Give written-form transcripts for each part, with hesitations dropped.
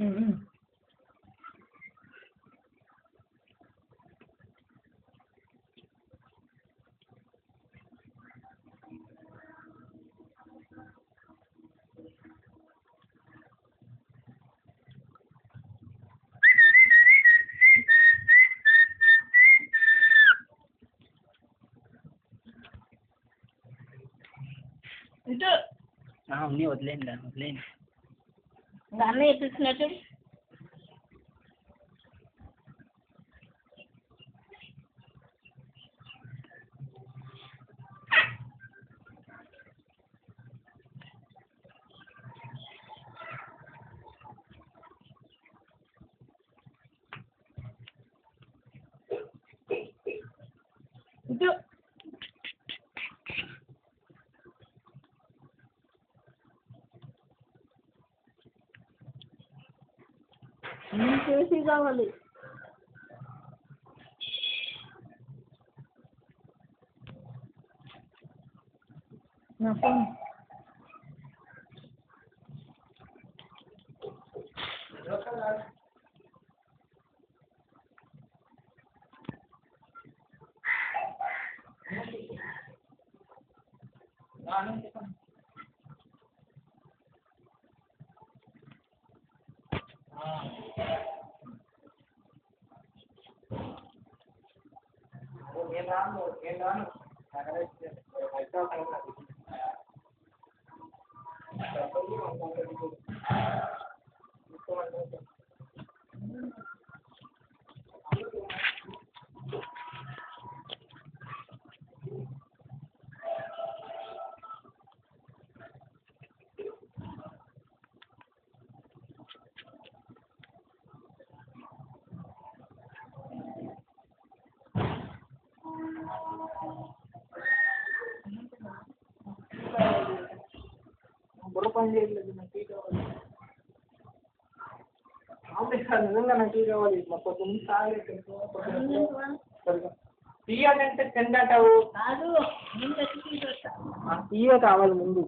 ఇటు ఉన్ని వదిలేండి దాన్ని వదిలేండి. దాన్ని ఎత్తున్నట్టు ఇటు చేసి కావాలి నా ఫోన్ ఏం రాను బుర్ర పని చేయట్లేదు. నాకు టీ కావాలి. నిజంగా నాకు టీ కావాలి. కొంచెం టీ అంటే తింటావు టీయే కావాలి ముందు.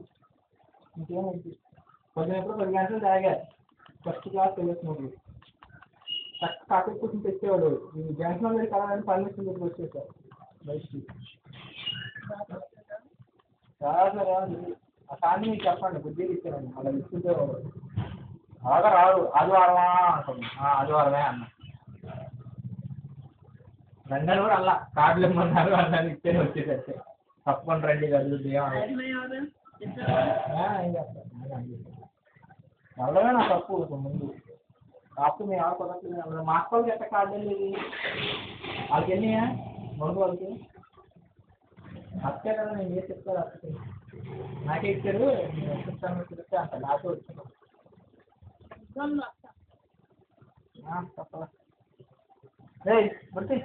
ఇంకేమైంది కొంచెం ఎప్పుడు 10 గంటలు తాగా ఫస్ట్ క్లాస్ తెలుస్తుంది. కాకపోతే కూర్చొని తెచ్చేవాడు జంక్షన్ మీద కలవాలని పర్మిషన్ దగ్గర వచ్చేసారు బయటికి. రాదు ఆ కానీ మీకు చెప్పండి బుద్ధి ఇచ్చారండి మళ్ళీ ఇస్తుంటే అలాగా రాదు. ఆదివారమా అనుకోండి ఆదివారమే అన్న రండి కూడా అలా కార్డులు ఇమ్మన్నారు అన్నది ఇచ్చేది వచ్చేసరికి తప్పకుండా రండి జరుగుతుంది ఎవరైనా నా తప్పు ముందు కాకపోతే మేము ఎవరు కుదరట్లేదు. మా అక్కలకి ఎట్ట కార్డు వెళ్ళేది వాళ్ళకి వెళ్ళియా ముందు వాళ్ళకి అక్కే కదా నేను ఏం చెప్తాను అక్కకి నాకే ఇచ్చారు నేను వచ్చేస్తాను చూస్తే అంత నాకే వచ్చాను తప్పలా బట్టి